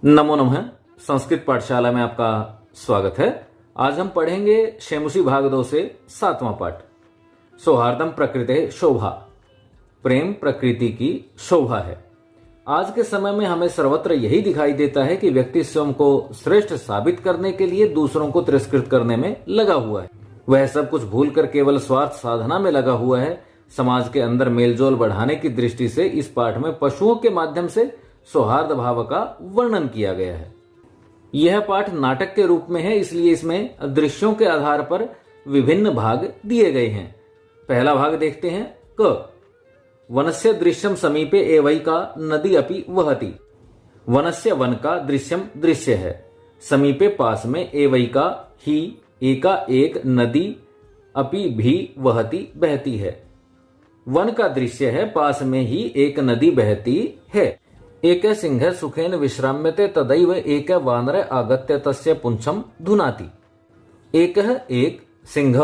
नमो नमः। संस्कृत पाठशाला में आपका स्वागत है। आज हम पढ़ेंगे शेमुषी भाग 2 से 7वां पाठ। सौहार्दम प्रकृते शोभा। प्रेम प्रकृति की शोभा है। आज के समय में हमें सर्वत्र यही दिखाई देता है कि व्यक्ति स्वयं को श्रेष्ठ साबित करने के लिए दूसरों को तिरस्कृत करने में लगा हुआ है। वह सब कुछ भूलकर केवल स्वार्थ साधना में लगा हुआ है। समाज के अंदर मेलजोल बढ़ाने की दृष्टि से इस पाठ में पशुओं के माध्यम से सौहार्द भाव का वर्णन किया गया है। यह पाठ नाटक के रूप में है, इसलिए इसमें दृश्यों के आधार पर विभिन्न भाग दिए गए हैं। पहला भाग देखते हैं। क वनस्य दृश्यम समीपे एवैका नदी अपि वहति। वनस्य वन का दृश्यम दृश्य है, समीपे पास में, एवैका ही एका एक नदी, अपि भी वहति बहती है। वन का दृश्य है, पास में ही एक नदी बहती है। एक सिंह सुखेन विश्राम्यते तदैव एक वानर आगत्य तस्य पुंछम धुनाति। एक सिंह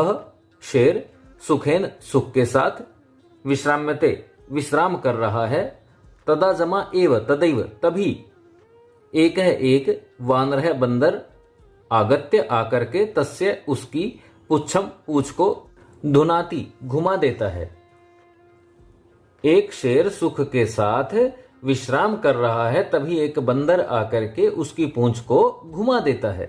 शेर सुखेन सुख के साथ विश्राम्यते विश्राम कर रहा है, तदा जमा एव तदैव तभी, एक वानर है बंदर, आगत्य आकर के, तस्य उसकी, पुच्छम पूछ को, धुनाति घुमा देता है। एक शेर सुख के साथ विश्राम कर रहा है, तभी एक बंदर आकर के उसकी पूंछ को घुमा देता है।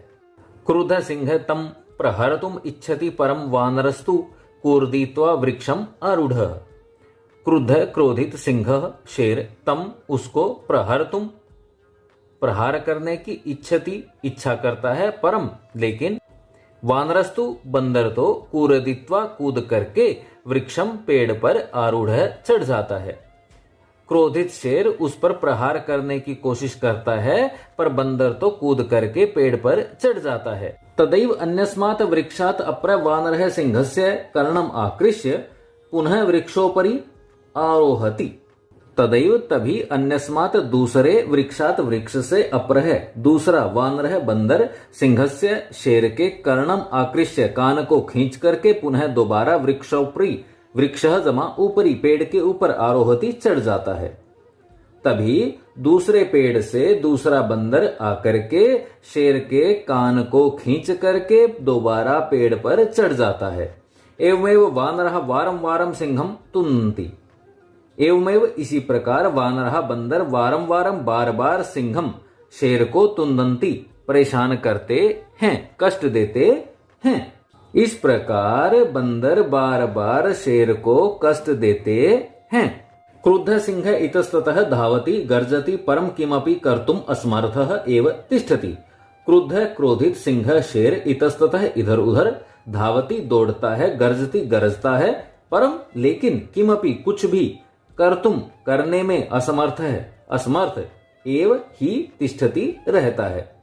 क्रुद्ध सिंह तम प्रहर्तुम इच्छति परम वानरस्तु कूर्दित्वा वृक्षम आरूढ़। क्रुद्ध क्रोधित सिंह शेर तम उसको, प्रहर्तुम प्रहार करने की, इच्छति इच्छा करता है, परम लेकिन, वानरस्तु बंदर तो, कूर्दित्वा कूद करके, वृक्षम पेड़ पर, आरूढ़ चढ़ जाता है। क्रोधित शेर उस पर प्रहार करने की कोशिश करता है, पर बंदर तो कूद करके पेड़ पर चढ़ जाता है। तदैव अन्यस्मात् वृक्षात् अप्र वानरः सिंहस्य कर्णम आकृष्य पुनः वृक्षोपरि आरोहति। तदैव तभी, अन्यस्मात् दूसरे, वृक्षात् वृक्ष से, अप्रह दूसरा, वानरः बंदर, सिंहस्य शेर के, कर्णम आकृष्य कान को खींच करके, पुनः दोबारा, वृक्षोपरि वृक्ष जमा ऊपरी पेड़ के ऊपर, आरोहति चढ़ जाता है। तभी दूसरे पेड़ से दूसरा बंदर आकर के शेर के कान को खींच करके दोबारा पेड़ पर चढ़ जाता है। एवमेव वानरः वारं वारं सिंहम तुन्नति। एवमेव इसी प्रकार, वानरः बंदर, वारं वारं बार बार, सिंहम शेर को, तुन्नति परेशान करते हैं, कष्ट देते हैं। इस प्रकार बंदर बार बार शेर को कष्ट देते हैं। क्रुद्ध सिंह इतस्ततः धावति गर्जति परम किमपि कर्तुम असमर्थः एव तिष्ठति। क्रुद्ध क्रोधित सिंह शेर इतस्ततः इधर उधर, धावति दौड़ता है, गर्जति गरजता है, परम लेकिन, किमपि कुछ भी, कर्तुम करने में, असमर्थ है असमर्थ, एव ही तिष्ठति रहता है।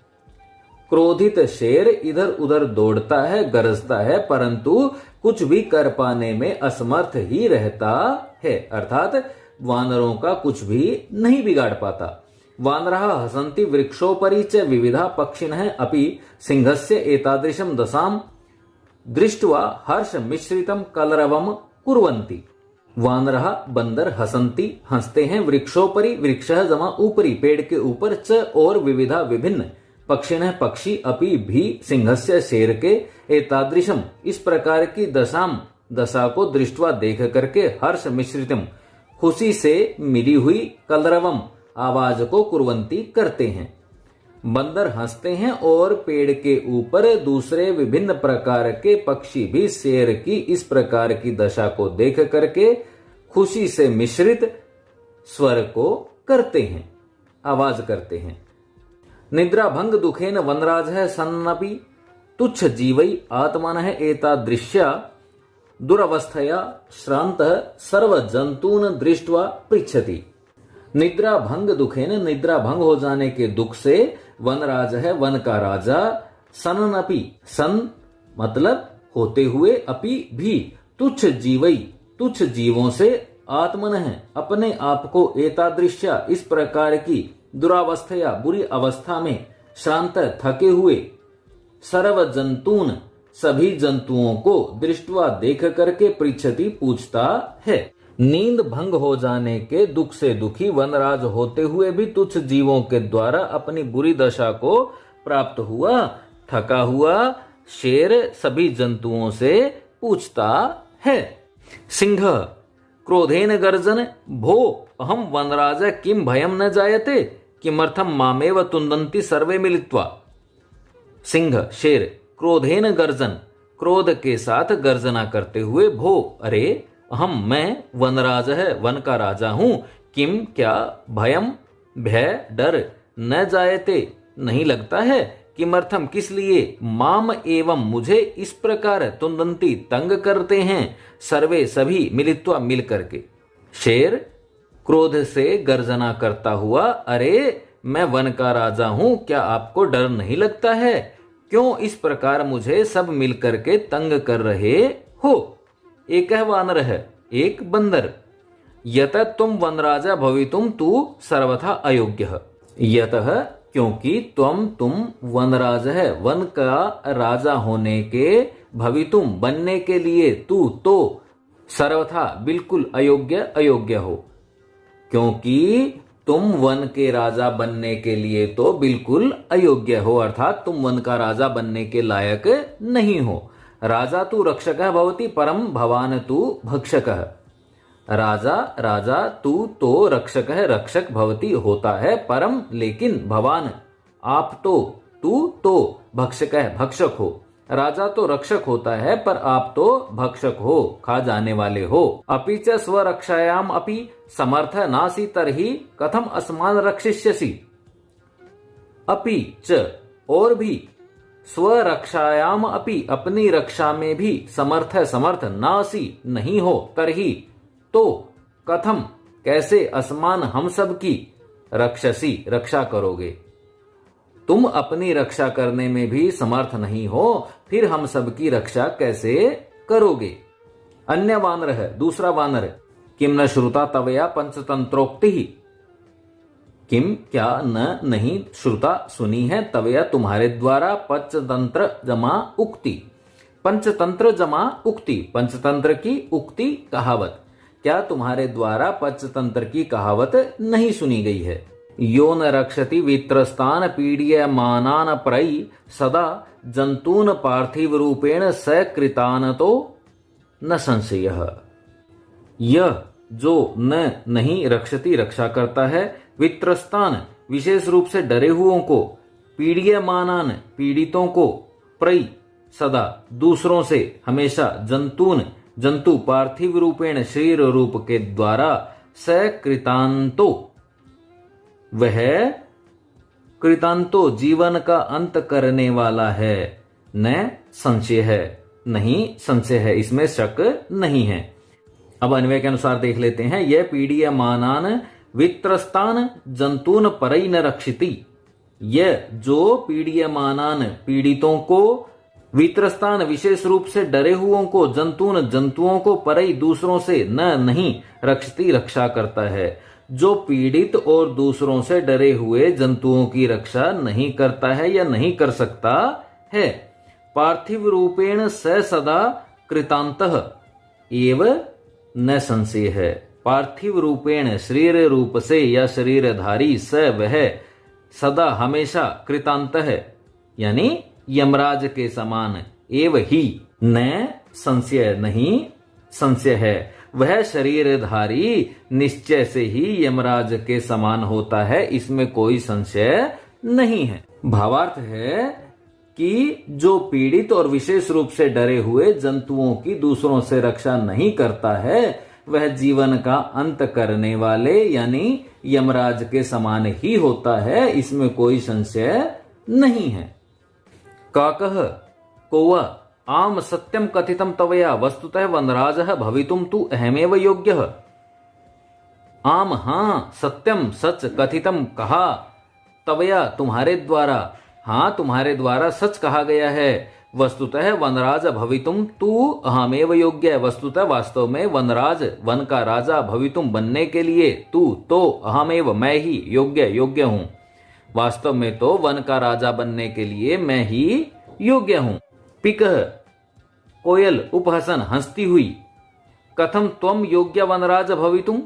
क्रोधित शेर इधर उधर दौड़ता है, गरजता है, परंतु कुछ भी कर पाने में असमर्थ ही रहता है, अर्थात वानरों का कुछ भी नहीं बिगाड़ पाता। वानरः हसन्ति वृक्षोपरि च विविधा पक्षिणः अपि सिंहस्य एतादृशं दशां दृष्ट्वा हर्ष मिश्रितं कलरवं कुर्वन्ति। वानरः बंदर हसन्ति हंसते हैं, वृक्षोपरि वृक्षः जमा ऊपरी पेड़ के ऊपर, च और, विविधा विभिन्न, पक्षिणः पक्षी, अपि भी, सिंहस्य शेर के, एतादृशम इस प्रकार की, दशाम दशा को, दृष्टवा देख करके, हर्ष मिश्रितम खुशी से मिली हुई, कलरवम आवाज को, कुर्वंती करते हैं। बंदर हंसते हैं और पेड़ के ऊपर दूसरे विभिन्न प्रकार के पक्षी भी शेर की इस प्रकार की दशा को देख करके खुशी से मिश्रित स्वर को करते हैं, आवाज करते हैं। निद्रा भंग दुखेन वनराजः सन्नपि तुच्छ जीवै आत्मनः एतादृश्या दुरवस्थया श्रान्तः सर्व जंतून दृष्ट्वा पृच्छति। निद्रा भंग दुखेन, निद्रा भंग हो जाने के दुख से, वनराज है वन का राजा, सन्नपि सन मतलब होते हुए, अपि भी, तुच्छ जीवै तुच्छ जीवों से, आत्मनः अपने आप को, एतादृश्या इस प्रकार की, दुरावस्थया बुरी अवस्था में, श्रांत थके हुए, सर्व जंतून सभी जंतुओं को, दृष्टवा देख करके, पृच्छति पूछता है। नींद भंग हो जाने के दुख से दुखी वनराज होते हुए भी तुच्छ जीवों के द्वारा अपनी बुरी दशा को प्राप्त हुआ थका हुआ शेर सभी जंतुओं से पूछता है। सिंह क्रोधेन गर्जन भो अहम वनराज किम भयम न जायते किमर्थम मामेव तुंदन्ति सर्वे मिलित्वा। सिंह शेर क्रोधेन गर्जन क्रोध के साथ गर्जना करते हुए भो अरे अहम मैं वनराज है वन का राजा हूं किम क्या भयम भय डर न जायते नहीं लगता है किमर्थम किस लिए माम एवं मुझे इस प्रकार तुंदंती तंग करते हैं सर्वे सभी मिलित्वा मिल करके। शेर क्रोध से गर्जना करता हुआ अरे मैं वन का राजा हूं क्या आपको डर नहीं लगता है क्यों इस प्रकार मुझे सब मिल करके तंग कर रहे हो। एक वानर है एक बंदर यत तुम वनराजा भवितुम तू सर्वथा अयोग्य यतः क्योंकि तुम वनराज है वन का राजा होने के भवितुम बनने के लिए तू तो सर्वथा बिल्कुल अयोग्य हो क्योंकि तुम वन के राजा बनने के लिए तो बिल्कुल अयोग्य हो अर्थात तुम वन का राजा बनने के लायक नहीं हो। राजा तू रक्षकः भवति परम भवान तू भक्षकः। राजा तू तो रक्षक है रक्षक भवती होता है परम लेकिन भवान आप तो तू तो भक्षक है भक्षक हो। राजा तो रक्षक होता है पर आप तो भक्षक हो खा जाने वाले हो। अपि च स्वरक्षायाम अपि समर्थ नासी तरहि कथम अस्मान रक्षिष्यसि। अपि च और भी स्वरक्षायाम अपि अपनी रक्षा में भी समर्थ नासी नहीं हो तरहि तो कथम कैसे असमान हम सब की रक्षसी रक्षा करोगे। तुम अपनी रक्षा करने में भी समर्थ नहीं हो फिर हम सब की रक्षा कैसे करोगे। अन्य वानर है दूसरा वानर किम न श्रुता तवया पंचतंत्रोक्ति किम क्या न नहीं श्रुता सुनी है तवया तुम्हारे द्वारा पंचतंत्र जमा उक्ति। पंचतंत्र जमा उक्ति पंचतंत्र की उक्ति कहावत क्या तुम्हारे द्वारा पंचतंत्र की कहावत नहीं सुनी गई है। यो न रक्षति वित्रस्तान पीड्यमानान प्रई सदा जंतून पार्थिव रूपेण सकृतान तो न संशयः। यह जो न नहीं रक्षति रक्षा करता है वित्रस्तान विशेष रूप से डरे हुओं को पीड्यमानान पीड़ितों को प्रई सदा दूसरों से हमेशा जंतून जंतु पार्थिव रूपेण शरीर रूप के द्वारा सकृतांतो वह कृतांतो जीवन का अंत करने वाला है न संशय है नहीं संशय है इसमें शक नहीं है। अब अन्वय के अनुसार देख लेते हैं यह पीड्यमानान वित्रस्तान जंतून परई न रक्षिति। यह जो पीड्यमानान पीड़ितों को वित्रस्तान विशेष रूप से डरे हुओं को जंतून जंतुओं को परई दूसरों से न नहीं रक्षती रक्षा करता है। जो पीड़ित और दूसरों से डरे हुए जंतुओं की रक्षा नहीं करता है या नहीं कर सकता है। पार्थिव रूपेण स सदा कृतांतः एव न संशय है। पार्थिव रूपेण शरीर रूप से या शरीरधारी स वह सदा हमेशा कृतांत है यानी यमराज के समान एव ही न संशय नहीं संशय है वह शरीरधारी निश्चय से ही यमराज के समान होता है इसमें कोई संशय नहीं है। भावार्थ है कि जो पीड़ित और विशेष रूप से डरे हुए जंतुओं की दूसरों से रक्षा नहीं करता है वह जीवन का अंत करने वाले यानी यमराज के समान ही होता है इसमें कोई संशय नहीं है। काकः कौवा आम सत्यम कथितम तवया वस्तुतः वनराजः भवितुम तु अहमेव योग्यः। आम हाँ सत्यम सच कथितम कहा तवया तुम्हारे द्वारा हाँ तुम्हारे द्वारा सच कहा गया है वस्तुतः वनराज भवितुम तु अहमेव योग्य वस्तुतः वास्तव में वनराज वन का राजा भवितुम बनने के लिए तू तो अहमेव मैं ही योग्य हूँ। वास्तव में तो वन का राजा बनने के लिए मैं ही योग्य हूं। पिकः कोयल उपहसन हंसती हुई कथम त्वम योग्य वनराज भवितुम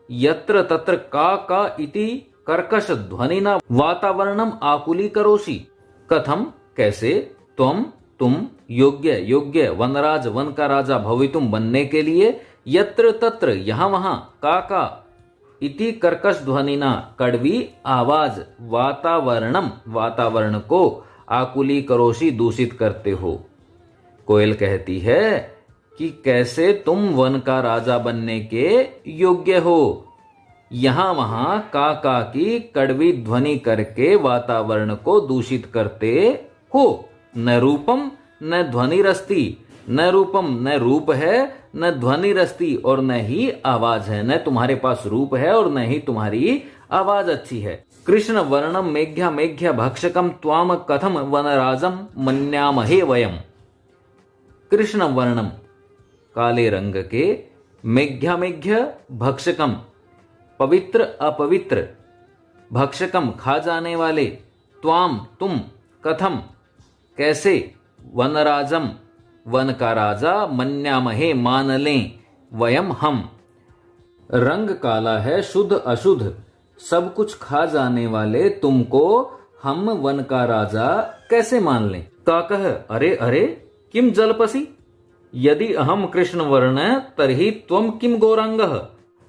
यत्र तत्र का इति कर्कश ध्वनिना वातावरणम आकुलीकरोषि। कथम कैसे, त्वम तुम, योग्य वनराज वन का राजा भवितुम बनने के लिए, यत्र तत्र यहाँ वहां, का इति कर्कश ध्वनिना कड़वी आवाज, वातावरणम वातावरण को, आकुलीकरोषि दूषित करते हो। कोयल कहती है कि कैसे तुम वन का राजा बनने के योग्य हो, यहां वहां का की कड़वी ध्वनि करके वातावरण को दूषित करते हो। न रूपम न ध्वनि रस्ती, न रूपम न रूप है, न ध्वनि रस्ती और न ही आवाज है, न तुम्हारे पास रूप है और न ही तुम्हारी आवाज अच्छी है। कृष्ण वर्णम मेघ्या भक्षकम त्वाम कथम वनराजम मन्यामहे वयम। कृष्ण वर्णम काले रंग के, मेघ्या भक्षकम पवित्र अपवित्र, भक्षकम खा जाने वाले, त्वाम तुम, कथम कैसे, वनराजम वन का राजा, मन्यामहे मान लें, वयम हम। रंग काला है, शुद्ध अशुद्ध सब कुछ खा जाने वाले तुमको हम वन का राजा कैसे मान लें। काकः अरे किम जलपसी यदि अहम कृष्ण वर्ण तर्हि त्वम किम गौरांगः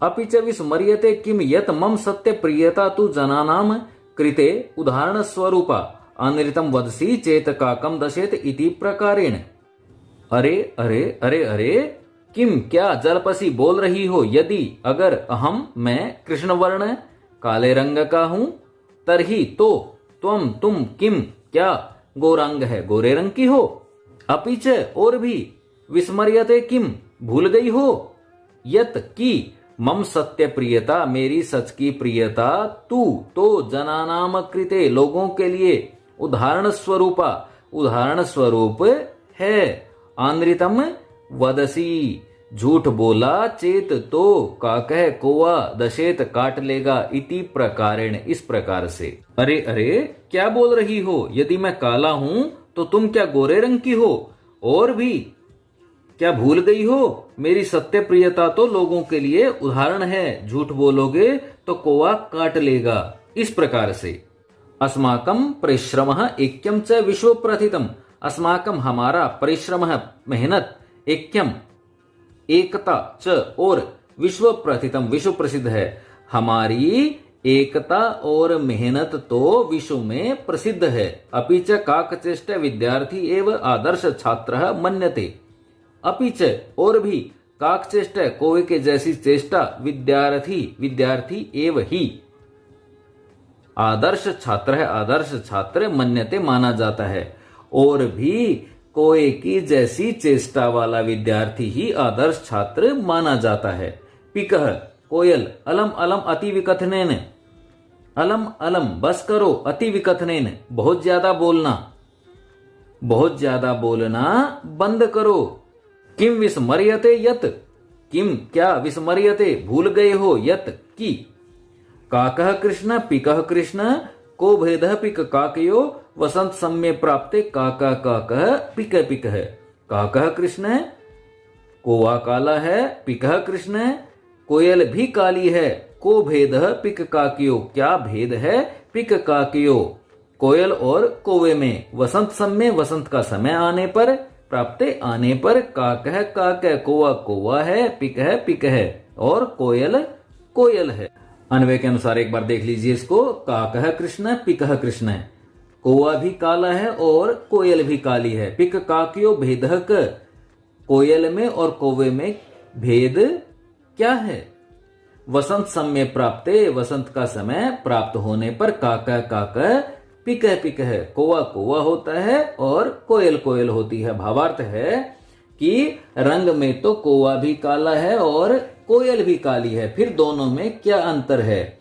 अपि च विस्मर्यते किम यत मम सत्य प्रियता तु जनानाम कृते उदाहरण स्वरूपा अनृतम वदसी चेत काकम दशेत इति प्रकारेण। अरे किम क्या जलपसी बोल रही हो, यदि अगर अहम मैं कृष्ण वर्ण काले रंग का हूं, तरही तो त्वम तुम किम क्या गौरांग है गोरे रंग की हो, अपिच और भी, विस्मर्यते किम भूल गई हो, यत की मम सत्य प्रियता मेरी सच की प्रियता, तू तो जनानाम कृते लोगों के लिए, उदाहरण स्वरूपा उदाहरण स्वरूप है, आनृतम वदसी झूठ बोला, चेत तो काकह कोवा दशेत काट लेगा, इति प्रकारेण इस प्रकार से। अरे क्या बोल रही हो, यदि मैं काला हूं तो तुम क्या गोरे रंग की हो, और भी क्या भूल गई हो मेरी सत्य प्रियता तो लोगों के लिए उदाहरण है, झूठ बोलोगे तो कोवा काट लेगा, इस प्रकार से। अस्माकं परिश्रमः ऐक्यं च विश्व प्रथितम, अस्माकं हमारा परिश्रम मेहनत, ऐक्यम एकता च और विश्व प्रथितम विश्व प्रसिद्ध है, हमारी एकता और मेहनत तो विश्व में प्रसिद्ध है। अपि च काकचेष्ट विद्यार्थी एवं आदर्श छात्र मन्यते, अपि च और भी, काकचेष्ट कोवे के जैसी चेष्टा, विद्यार्थी एवं ही, आदर्श छात्र है आदर्श छात्र, मन्यते माना जाता है, और भी कोए की जैसी चेष्टा वाला विद्यार्थी ही आदर्श छात्र माना जाता है। पिकह कोयल, अलम अलम अति विकथनेन, अलम बस करो, अति विकथनेन बहुत ज्यादा बोलना बंद करो। किम विस्मर्यते यत, किम क्या विस्मर्यते भूल गए हो, यत की, काकः कृष्ण पिकः कृष्ण, को भेदः पिक काकयो वसंत सम्य प्राप्ते काकः पिकः। काकः कृष्ण कोवा काला है, पिकः कृष्ण कोयल भी काली है, को भेदः पिक काकयो क्या भेद है, पिक काकयो कोयल और कोवे में, वसंत समय वसंत का समय आने पर, प्राप्ते आने पर, काकः कोवा है, पिकः और कोयल है। अन्वय के अनुसार एक बार देख लीजिए इसको। काकः कृष्ण पिकः कृष्ण, कोवा भी काला है और कोयल भी काली है। पिक काकयो भेदः, कोयल में और कोवे में भेद क्या है। वसंत समय प्राप्ते, वसंत का समय प्राप्त होने पर, काकः पिकः कोवा होता है और कोयल होती है। भावार्थ है कि रंग में तो कोवा भी काला है और कोयल भी काली है, फिर दोनों में क्या अंतर है।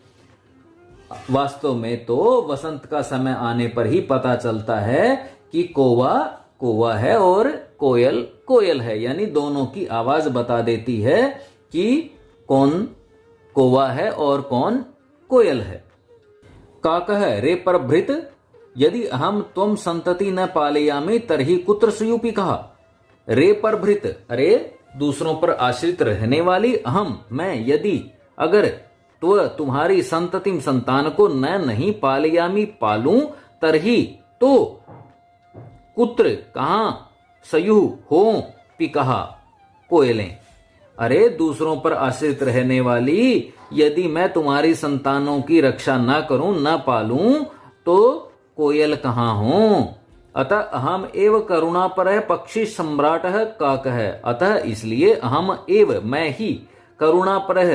वास्तव में तो वसंत का समय आने पर ही पता चलता है कि कोवा है और कोयल है, यानी दोनों की आवाज बता देती है कि कौन कोवा है और कौन कोयल है। काकः रे परभृत यदि अहम त्वम संतति न पालयामि तरहि कुत्र सुयूपिकः। रे परभृत, अरे दूसरों पर आश्रित रहने वाली अहम मैं यदि अगर तुम्हारी संततिम संतान को न नहीं पालयामी पालूं तरही तो कुत्र कहां सयु हो पिकहा कोयलें। अरे दूसरों पर आश्रित रहने वाली यदि मैं तुम्हारी संतानों की रक्षा न करूं न पालूं तो कोयल कहां हूं। अतः अहम एव करुणा पर पक्षी सम्राट काक है। अतः इसलिए अहम एव मैं ही करुणा पर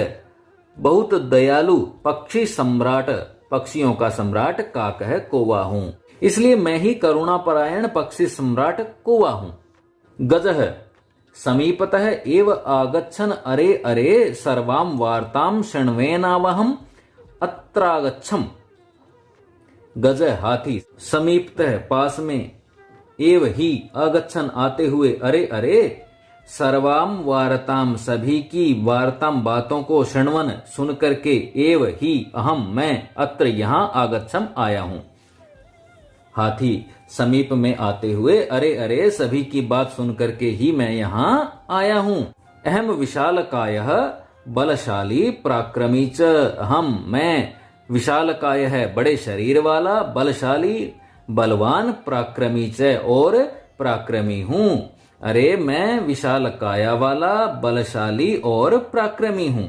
बहुत दयालु पक्षी सम्राट पक्षियों का सम्राट काक है कौवा हूं। इसलिए मैं ही करुणा परायण पक्षी सम्राट कौवा हूं। गजः समीपतः एव आगच्छन् अरे अरे सर्वां वार्तां शृण्वेनावहम् अत्रागच्छम्। गज हाथी, समीपतः पास में, एव ही आगच्छन् आते हुए, अरे अरे सर्वाम वार्ताम सभी की वार्ताम बातों को शृण्वन सुन करके, एव ही अहम मैं अत्र यहाँ आगच्छम आया हूं। हाथी समीप में आते हुए अरे अरे सभी की बात सुन करके ही मैं यहाँ आया हूं। अहम विशालकायः बलशाली पराक्रमी च। अहम मैं विशालकाय है बड़े शरीर वाला, बलशाली बलवान, पराक्रमी च और पराक्रमी हूं। अरे मैं विशाल काया वाला बलशाली और पराक्रमी हूं।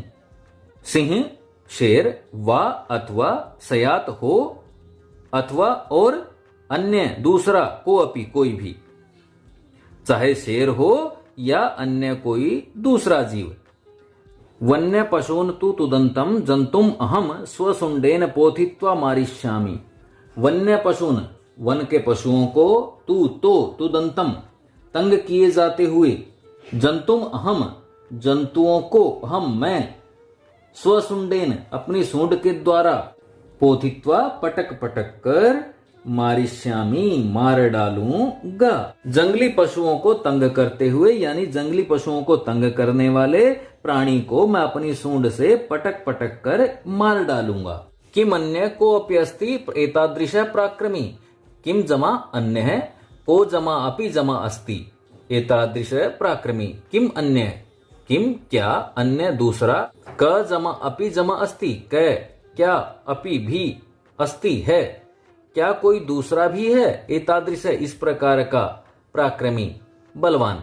सिंह शेर वा अथवा सयात हो अथवा और अन्य दूसरा को अपि कोई भी, चाहे शेर हो या अन्य कोई दूसरा जीव। वन्य पशून तु तुदंतम जंतुम अहम स्वसुंडेन पोथित्वा मारिष्यामि। वन्य पशून वन के पशुओं को, तू तो तुदंतम तंग किए जाते हुए, जंतुम अहम जंतुओं को, अहम मैं, स्वसुंडेन अपनी सूंड के द्वारा, पोथित्वा पटक पटक कर, मारिष्यामी मार डालूंगा। जंगली पशुओं को तंग करते हुए यानी जंगली पशुओं को तंग करने वाले प्राणी को मैं अपनी सूंड से पटक पटक कर मार डालूंगा। किम अन्य को अप्यस्ति एतादृश पराक्रमी। किम जमा अन्य है, को जमा अपि जमा अस्ति एतादृश पराक्रमी। किम अन्य किम क्या, अन्य दूसरा, क जमा अपि जमा अस्ति क क्या, अपि भी, अस्ति है क्या, कोई दूसरा भी है, एतादृश इस प्रकार का, पराक्रमी बलवान,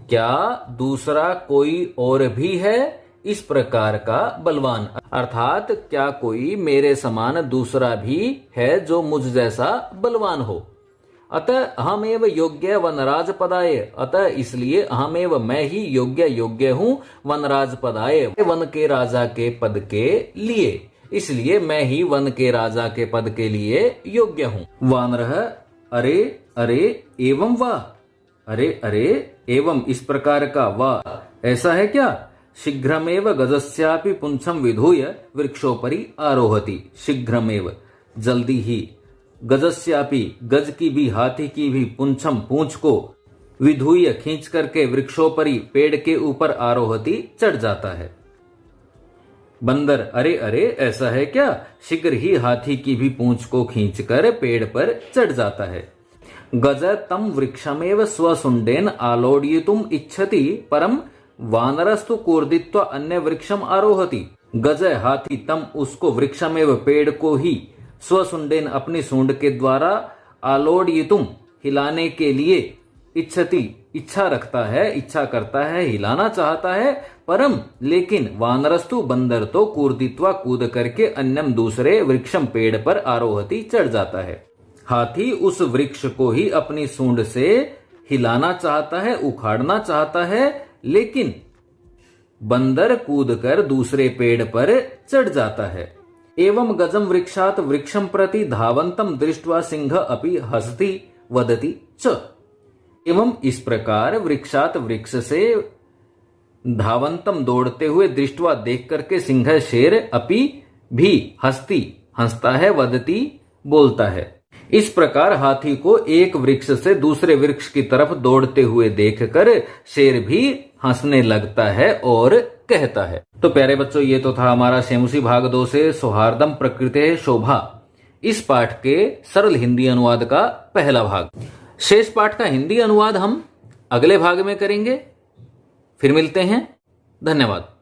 क्या दूसरा कोई और भी है इस प्रकार का बलवान, अर्थात क्या कोई मेरे समान दूसरा भी है जो मुझ जैसा बलवान हो। अतः अहमेव योग्य वनराज पदाय। अतः इसलिए अहमेव मैं ही योग्य हूँ वनराज पदाय, वन के राजा के पद के लिए। इसलिए मैं ही वन के राजा के पद के लिए योग्य हूँ। वानरः अरे अरे एवं वाह, अरे अरे एवं इस प्रकार का, वाह ऐसा है क्या। शीघ्रमेव गजस्यापि पुंछम विधूय वृक्षोपरि आरोहति। शीघ्रमेव जल्दी ही, गजस्यापि गज की भी, हाथी की भी, पुंछम पूंछ को, विधूय खींच करके, वृक्षोपरि पेड़ के ऊपर, आरोहति चढ़ जाता है। बंदर अरे अरे ऐसा है क्या, शीघ्र ही हाथी की भी पूंछ को खींचकर पेड़ पर चढ़ जाता है। गज तम वृक्षमेव स्वसुंडेन आलोडयितुम इच्छति परम वानरस्तु कूर्दित्वा अन्य वृक्षम आरोहति। गज हाथी तम उसको, वृक्षमेव पेड़ को ही, स्वसुंडेन अपनी सूंड के द्वारा, आलोडयितुम हिलाने के लिए, इच्छति इच्छा रखता है, इच्छा करता है, हिलाना चाहता है, परम लेकिन, वानरस्तु बंदर तो, कूर्दित्वा कूद करके, अन्यम दूसरे, वृक्षम पेड़ पर, आरोहति चढ़ जाता है। हाथी उस वृक्ष को ही अपनी सूंड से हिलाना चाहता है, उखाड़ना चाहता है, लेकिन बंदर कूदकर दूसरे पेड़ पर चढ़ जाता है। एवं गजम वृक्षात वृक्षम प्रति धावंतम दृष्ट्वा सिंह अपि हसति वदति च। एवं इस प्रकार वृक्षात वृक्ष से धावंतम दौड़ते हुए, दृष्टवा देख करके, सिंह शेर अपि भी हस्ती हंसता है, वदती बोलता है। इस प्रकार हाथी को एक वृक्ष से दूसरे वृक्ष की तरफ दौड़ते हुए देखकर शेर भी हंसने लगता है और कहता है। तो प्यारे बच्चों, ये तो था हमारा शेमुसी भाग 2 से सौहार्दम प्रकृते शोभा, इस पाठ के सरल हिंदी अनुवाद का पहला भाग। शेष पाठ का हिंदी अनुवाद हम अगले भाग में करेंगे। फिर मिलते हैं। धन्यवाद।